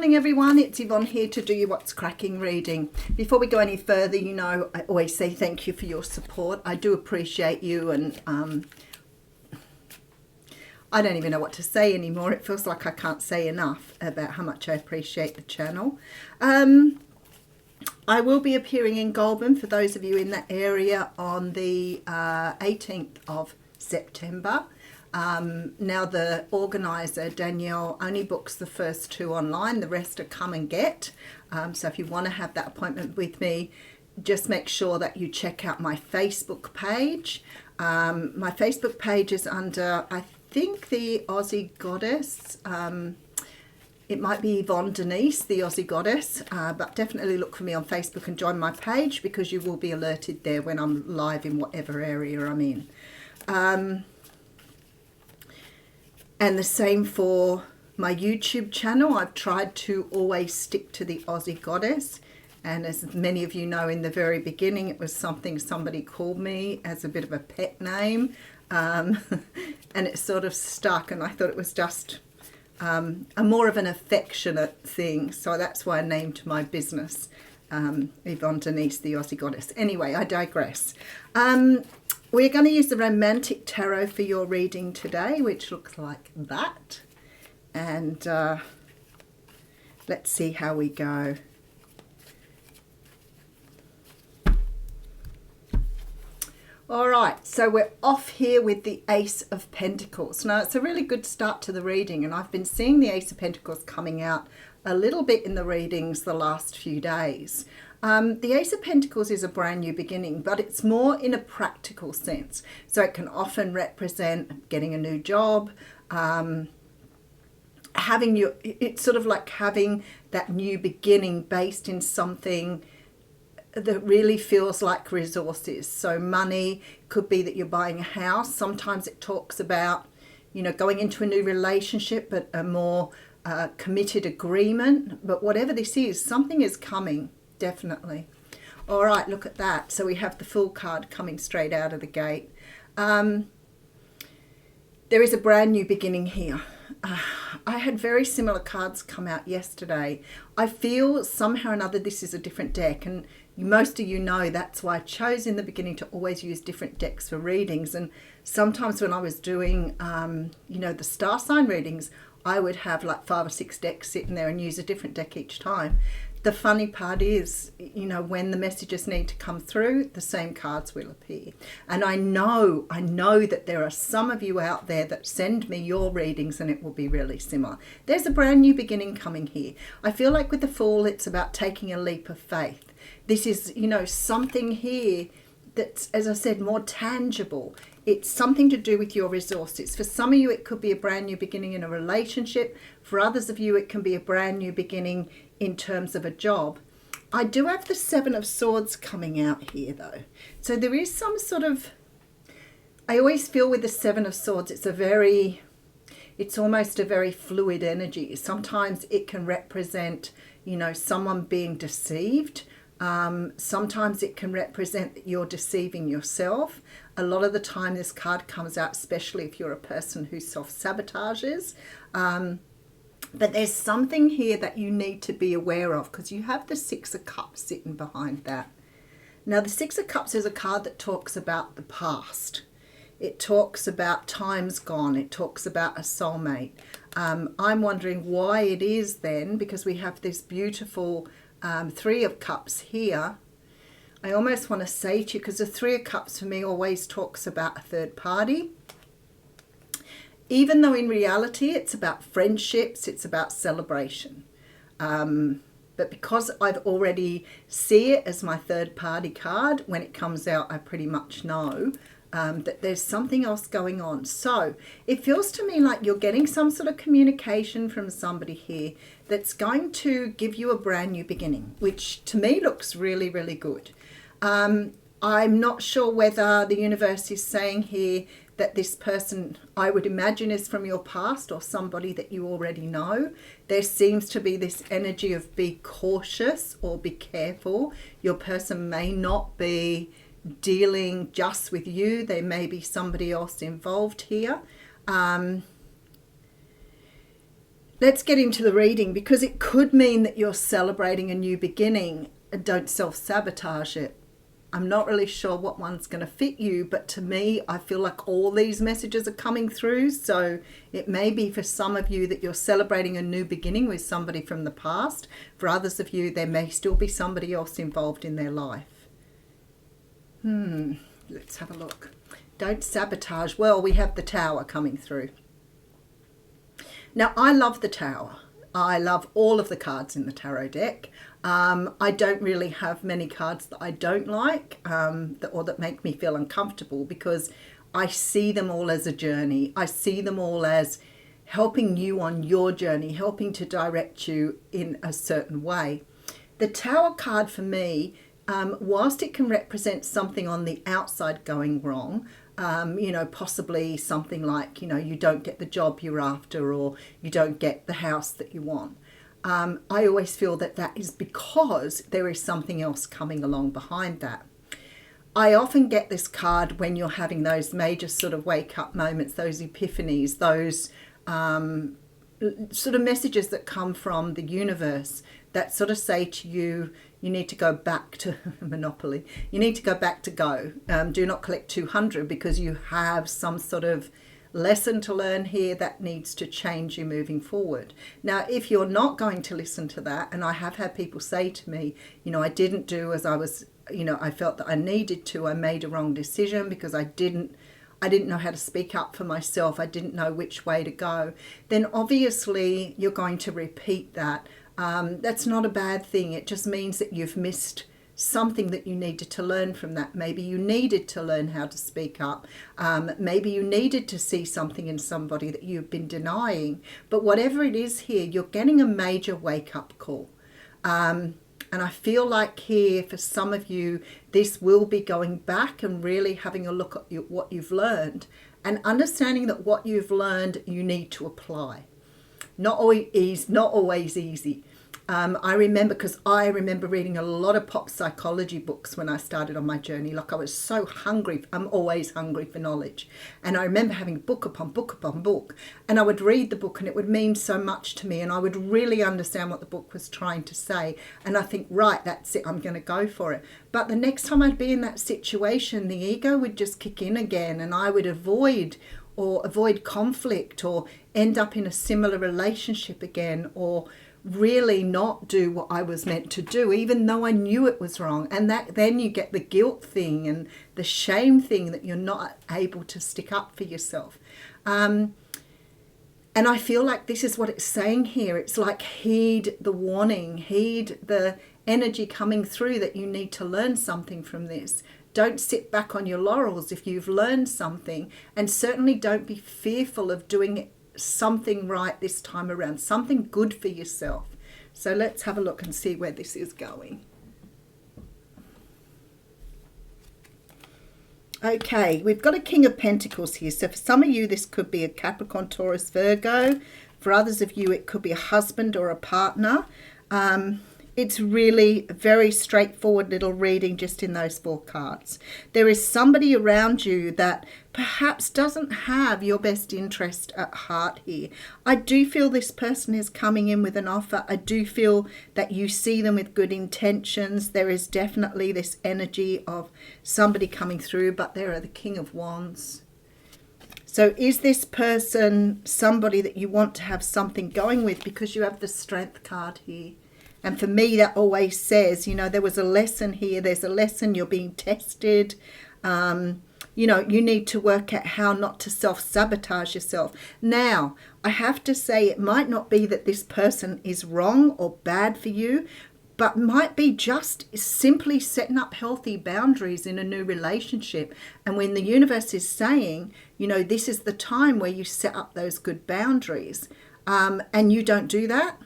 morning everyone, it's Yvonne here to do you What's Cracking reading. Before we go any further, you know, I always say thank you for your support. I do appreciate you, and I don't even know what to say anymore. It feels like I can't say enough about how much I appreciate the channel. I will be appearing in Goulburn for those of you in that area on the 18th of September. Now the organiser, Danielle, only books the first 2 online. The rest are come and get. So if you want to have that appointment with me, just make sure that you check out my Facebook page. My Facebook page is under, I think, the Aussie Goddess. It might be Yvonne Denise, the Aussie Goddess, but definitely look for me on Facebook and join my page, because you will be alerted there when I'm live in whatever area I'm in. And the same for my YouTube channel. I've tried to always stick to the Aussie Goddess. And as many of you know, in the very beginning, it was something somebody called me as a bit of a pet name. And it sort of stuck, and I thought it was just a more of an affectionate thing. So that's why I named my business Yvonne Denise, the Aussie Goddess. Anyway, I digress. We're going to use the Romantic Tarot for your reading today, which looks like that. And let's see how we go. All right, so we're off here with the Ace of Pentacles. Now, it's a really good start to the reading, and I've been seeing the Ace of Pentacles coming out a little bit in the readings the last few days. The Ace of Pentacles is a brand new beginning, but it's more in a practical sense. So it can often represent getting a new job, it's sort of like having that new beginning based in something that really feels like resources. So money, could be that you're buying a house. Sometimes it talks about, you know, going into a new relationship, but a more committed agreement. But whatever this is, something is coming, definitely. All right, look at that. So we have the Fool card coming straight out of the gate. There is a brand new beginning here. I had very similar cards come out yesterday. I feel somehow or another this is a different deck, and most of you know that's why I chose in the beginning to always use different decks for readings. And sometimes when I was doing, you know, the star sign readings, I would have like 5 or 6 decks sitting there and use a different deck each time. The funny part is, you know, when the messages need to come through, the same cards will appear. And I know that there are some of you out there that send me your readings and it will be really similar. There's a brand new beginning coming here. I feel like with the Fool, it's about taking a leap of faith. This is, you know, something here that's, as I said, more tangible. It's something to do with your resources. For some of you, it could be a brand new beginning in a relationship. For others of you, it can be a brand new beginning in terms of a job. I do have the 7 of Swords coming out here, though. So there is some sort of, I always feel with the 7 of Swords, it's almost a very fluid energy. Sometimes it can represent, you know, someone being deceived. Sometimes it can represent that you're deceiving yourself. A lot of the time this card comes out, especially if you're a person who self-sabotages. But there's something here that you need to be aware of, because you have the 6 of Cups sitting behind that. Now the 6 of Cups is a card that talks about the past. It talks about times gone. It talks about a soulmate. I'm wondering why it is then, because we have this beautiful 3 of Cups here. I almost want to say to you, because the 3 of Cups for me always talks about a third party. Even though in reality it's about friendships, it's about celebration. But because I've already see it as my third party card, when it comes out I pretty much know that there's something else going on. So it feels to me like you're getting some sort of communication from somebody here that's going to give you a brand new beginning, which to me looks really, really good. I'm not sure whether the universe is saying here that this person, I would imagine, is from your past or somebody that you already know. There seems to be this energy of be cautious or be careful. Your person may not be dealing just with you. There may be somebody else involved here. let's get into the reading, because it could mean that you're celebrating a new beginning. Don't self-sabotage it. I'm not really sure what one's going to fit you, but to me, I feel like all these messages are coming through. So it may be for some of you that you're celebrating a new beginning with somebody from the past. For others of you, there may still be somebody else involved in their life. Let's have a look. Don't sabotage. Well, we have the Tower coming through. Now, I love the Tower. I love all of the cards in the tarot deck. I don't really have many cards that I don't like or that make me feel uncomfortable, because I see them all as a journey. I see them all as helping you on your journey, helping to direct you in a certain way. The Tower card for me, whilst it can represent something on the outside going wrong, possibly something like, you don't get the job you're after, or you don't get the house that you want. I always feel that that is because there is something else coming along behind that. I often get this card when you're having those major sort of wake up moments, those epiphanies, those sort of messages that come from the universe that sort of say to you, you need to go back to Monopoly. You need to go back to Go. Do not collect 200, because you have some sort of lesson to learn here that needs to change you moving forward. Now, if you're not going to listen to that, and I have had people say to me, I didn't do as I was, I felt that I needed to. I made a wrong decision because I didn't know how to speak up for myself. I didn't know which way to go. Then obviously you're going to repeat that. That's not a bad thing. It just means that you've missed something that you needed to learn from that. Maybe you needed to learn how to speak up. Maybe you needed to see something in somebody that you've been denying. But whatever it is here, you're getting a major wake-up call. And I feel like here, for some of you, this will be going back and really having a look at what you've learned, and understanding that what you've learned you need to apply. Not always easy. I remember reading a lot of pop psychology books when I started on my journey. Like, I was so hungry. I'm always hungry for knowledge. And I remember having book upon book upon book. And I would read the book and it would mean so much to me. And I would really understand what the book was trying to say. And I think, right, that's it. I'm going to go for it. But the next time I'd be in that situation, the ego would just kick in again, and I would avoid conflict, or end up in a similar relationship again, or really not do what I was meant to do, even though I knew it was wrong. And that then you get the guilt thing and the shame thing that you're not able to stick up for yourself. And I feel like this is what it's saying here. It's like, heed the warning, heed the energy coming through that you need to learn something from this. Don't sit back on your laurels if you've learned something, and certainly don't be fearful of doing something right this time around, something good for yourself. So let's have a look and see where this is going. Okay, we've got a King of Pentacles here. So for some of you, this could be a Capricorn, Taurus, Virgo. For others of you, it could be a husband or a partner. It's really a very straightforward little reading just in those 4 cards. There is somebody around you that perhaps doesn't have your best interest at heart here. I do feel this person is coming in with an offer. I do feel that you see them with good intentions. There is definitely this energy of somebody coming through, but there are the King of Wands. So is this person somebody that you want to have something going with, because you have the Strength card here? And for me, that always says, there was a lesson here. There's a lesson. You're being tested. You need to work out how not to self-sabotage yourself. Now, I have to say, it might not be that this person is wrong or bad for you, but might be just simply setting up healthy boundaries in a new relationship. And when the universe is saying, this is the time where you set up those good boundaries, and you don't do that,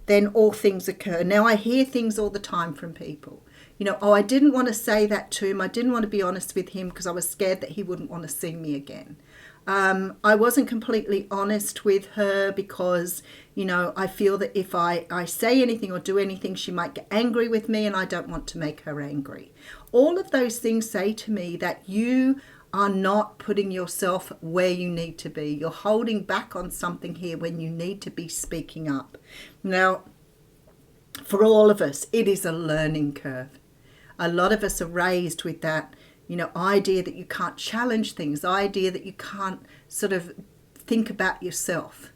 then all things occur. Now, I hear things all the time from people. I didn't want to say that to him. I didn't want to be honest with him because I was scared that he wouldn't want to see me again. I wasn't completely honest with her because, I feel that if I say anything or do anything, she might get angry with me, and I don't want to make her angry. All of those things say to me that you are not putting yourself where you need to be. You're holding back on something here when you need to be speaking up. Now, for all of us, it is a learning curve. A lot of us are raised with that, idea that you can't challenge things, idea that you can't sort of think about yourself.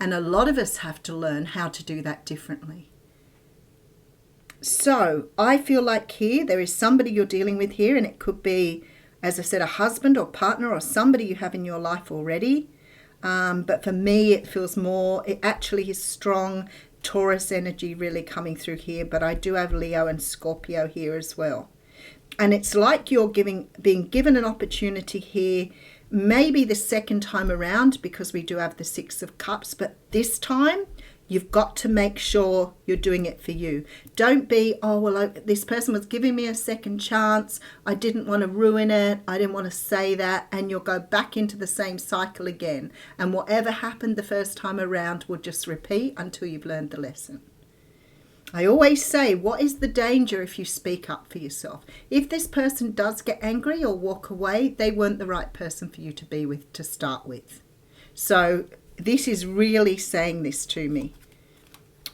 And a lot of us have to learn how to do that differently. So I feel like here there is somebody you're dealing with here, and it could be, as I said, a husband or partner or somebody you have in your life already. But for me, it feels more, it actually is strong Taurus energy really coming through here. But I do have Leo and Scorpio here as well. And it's like you're being given an opportunity here, maybe the second time around, because we do have the Six of Cups. But this time, you've got to make sure you're doing it for you. Don't be, this person was giving me a second chance. I didn't want to ruin it. I didn't want to say that. And you'll go back into the same cycle again. And whatever happened the first time around will just repeat until you've learned the lesson. I always say, what is the danger if you speak up for yourself? If this person does get angry or walk away, they weren't the right person for you to be with to start with. So this is really saying this to me.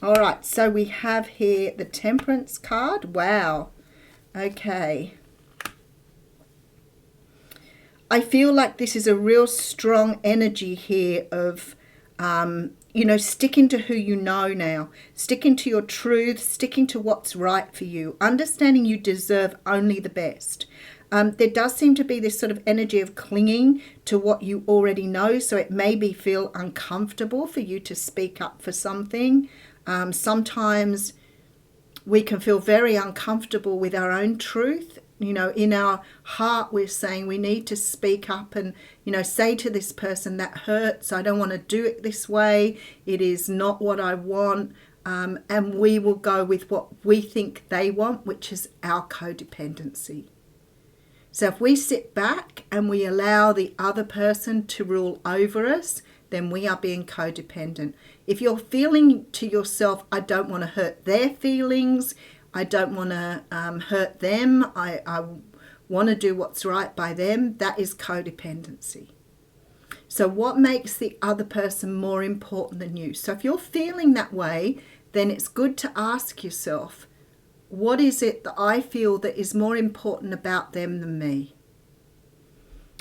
All right, so we have here the Temperance card. Wow. Okay. I feel like this is a real strong energy here of, sticking to who you know now, sticking to your truth, sticking to what's right for you, understanding you deserve only the best. There does seem to be this sort of energy of clinging to what you already know, so it maybe feel uncomfortable for you to speak up for something. Sometimes we can feel very uncomfortable with our own truth. In our heart, we're saying we need to speak up and, say to this person, that hurts. I don't want to do it this way. It is not what I want. And we will go with what we think they want, which is our codependency. So if we sit back and we allow the other person to rule over us, then we are being codependent. If you're feeling to yourself, I don't want to hurt their feelings, I don't want to hurt them, I want to do what's right by them, that is codependency. So what makes the other person more important than you? So if you're feeling that way, then it's good to ask yourself, what is it that I feel that is more important about them than me?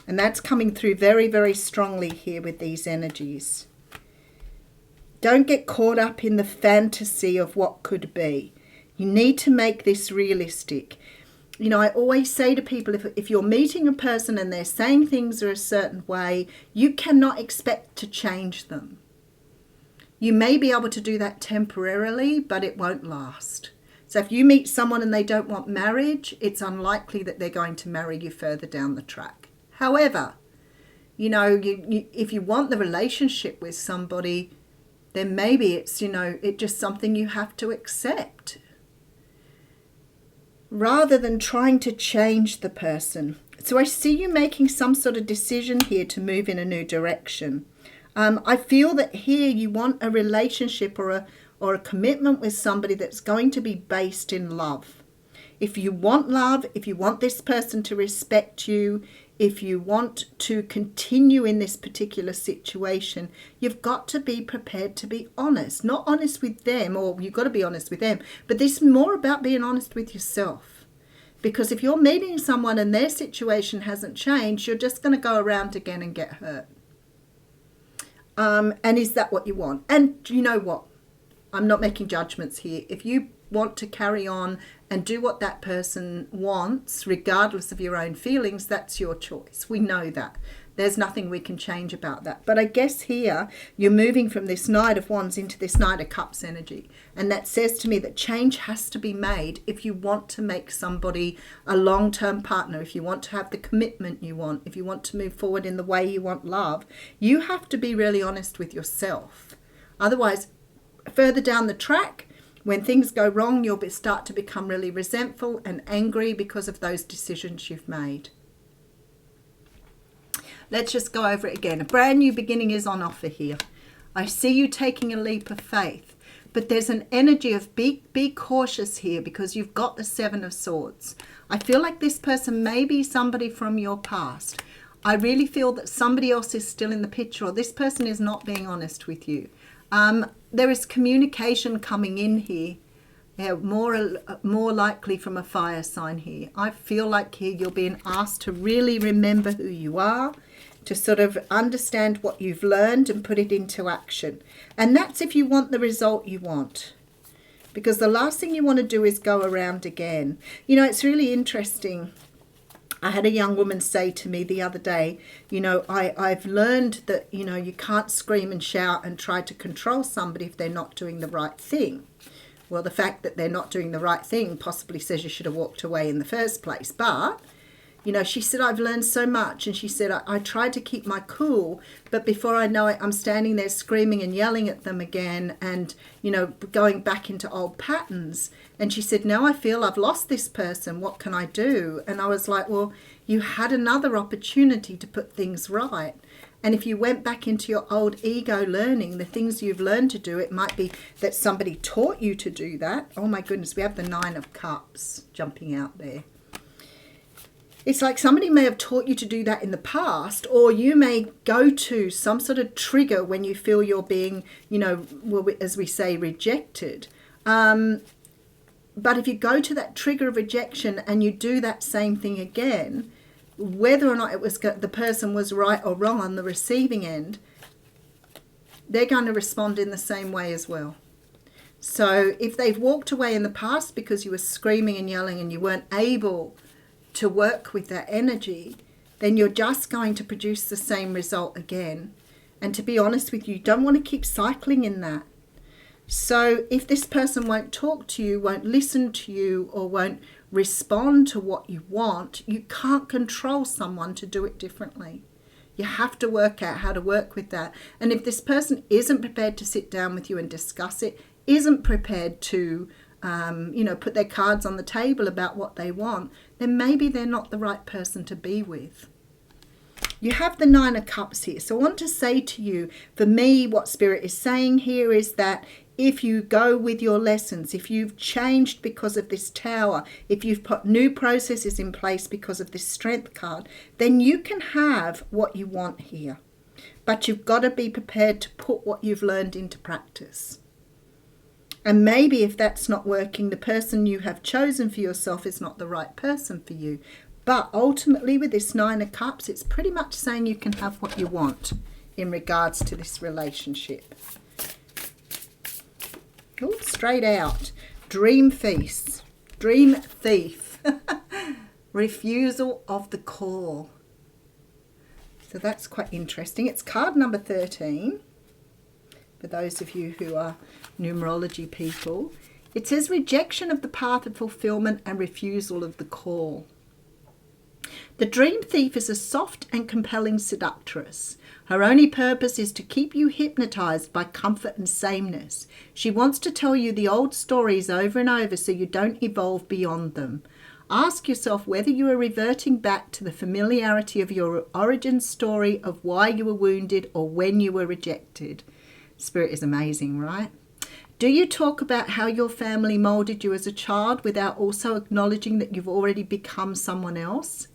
And that's coming through very, very strongly here with these energies. Don't get caught up in the fantasy of what could be. You need to make this realistic. I always say to people, if you're meeting a person and they're saying things are a certain way, you cannot expect to change them. You may be able to do that temporarily, but it won't last. So if you meet someone and they don't want marriage, it's unlikely that they're going to marry you further down the track. However, if you want the relationship with somebody, then maybe it's, it's just something you have to accept, rather than trying to change the person. So I see you making some sort of decision here to move in a new direction. I feel that here you want a relationship or a commitment with somebody that's going to be based in love. If you want love, if you want this person to respect you, if you want to continue in this particular situation, you've got to be prepared to be honest. Not honest with them, or you've got to be honest with them, but this is more about being honest with yourself. Because if you're meeting someone and their situation hasn't changed, you're just going to go around again and get hurt. And is that what you want? And you know what? I'm not making judgments here. If you want to carry on and do what that person wants, regardless of your own feelings, that's your choice. We know that. There's nothing we can change about that. But I guess here you're moving from this Knight of Wands into this Knight of Cups energy. And that says to me that change has to be made if you want to make somebody a long-term partner, if you want to have the commitment you want, if you want to move forward in the way you want love, you have to be really honest with yourself. Otherwise, further down the track, when things go wrong, you'll start to become really resentful and angry because of those decisions you've made. Let's just go over it again. A brand new beginning is on offer here. I see you taking a leap of faith. but there's an energy of be cautious here, because you've got the Seven of Swords. I feel like this person may be somebody from your past. I really feel that somebody else is still in the picture, or this person is not being honest with you. There is communication coming in here. Yeah, more likely from a fire sign here. I feel like here you're being asked to really remember who you are, to sort of understand what you've learned and put it into action. And that's if you want the result you want. Because the last thing you want to do is go around again. You know, it's really interesting. I had a young woman say to me the other day, you know, I've learned that, you know, you can't scream and shout and try to control somebody if they're not doing the right thing. Well, the fact that they're not doing the right thing possibly says you should have walked away in the first place. But, you know, she said, I've learned so much. And she said, I tried to keep my cool, but before I know it, I'm standing there screaming and yelling at them again and, you know, going back into old patterns. And she said, now I feel I've lost this person. What can I do? And I was like, well, you had another opportunity to put things right. And if you went back into your old ego learning, the things you've learned to do, it might be that somebody taught you to do that. Oh my goodness, we have the Nine of Cups jumping out there. It's like somebody may have taught you to do that in the past, or you may go to some sort of trigger when you feel you're being, you know, well, as we say, rejected. But if you go to that trigger of rejection and you do that same thing again, whether or not it was the person was right or wrong on the receiving end, they're going to respond in the same way as well. So if they've walked away in the past because you were screaming and yelling and you weren't able to work with that energy, then you're just going to produce the same result again. And to be honest with you, you don't want to keep cycling in that. So if this person won't talk to you, won't listen to you, or won't respond to what you want, you can't control someone to do it differently. You have to work out how to work with that. And if this person isn't prepared to sit down with you and discuss it, isn't prepared to you know, put their cards on the table about what they want, then maybe they're not the right person to be with. You have the Nine of Cups here. So I want to say to you, for me, what Spirit is saying here is that if you go with your lessons, if you've changed because of this Tower, if you've put new processes in place because of this Strength card, then you can have what you want here. But you've got to be prepared to put what you've learned into practice. And maybe if that's not working, the person you have chosen for yourself is not the right person for you. But ultimately with this Nine of Cups, it's pretty much saying you can have what you want in regards to this relationship. Oh, straight out. Dream feast. Dream thief. Refusal of the call. So that's quite interesting. It's card number 13. For those of you who are numerology people. It says rejection of the path of fulfillment and refusal of the call. The dream thief is a soft and compelling seductress. Her only purpose is to keep you hypnotized by comfort and sameness. She wants to tell you the old stories over and over so you don't evolve beyond them. Ask yourself whether you are reverting back to the familiarity of your origin story of why you were wounded or when you were rejected. Spirit is amazing, right? Do you talk about how your family molded you as a child without also acknowledging that you've already become someone else?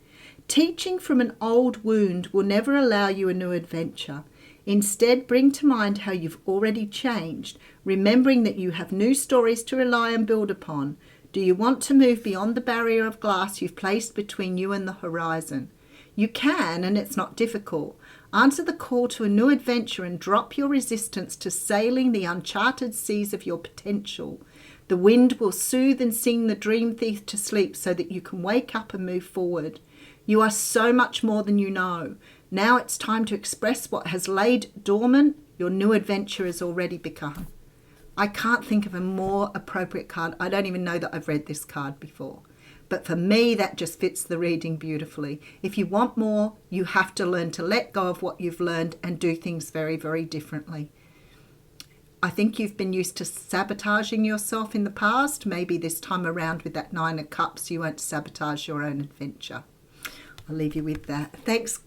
Teaching from an old wound will never allow you a new adventure. Instead, bring to mind how you've already changed, remembering that you have new stories to rely and build upon. Do you want to move beyond the barrier of glass you've placed between you and the horizon? You can, and it's not difficult. Answer the call to a new adventure and drop your resistance to sailing the uncharted seas of your potential. The wind will soothe and sing the dream thief to sleep so that you can wake up and move forward. You are so much more than you know. Now it's time to express what has laid dormant. Your new adventure has already begun. I can't think of a more appropriate card. I don't even know that I've read this card before. But for me, that just fits the reading beautifully. If you want more, you have to learn to let go of what you've learned and do things very, very differently. I think you've been used to sabotaging yourself in the past. Maybe this time around with that Nine of Cups, you won't sabotage your own adventure. I'll leave you with that. Thanks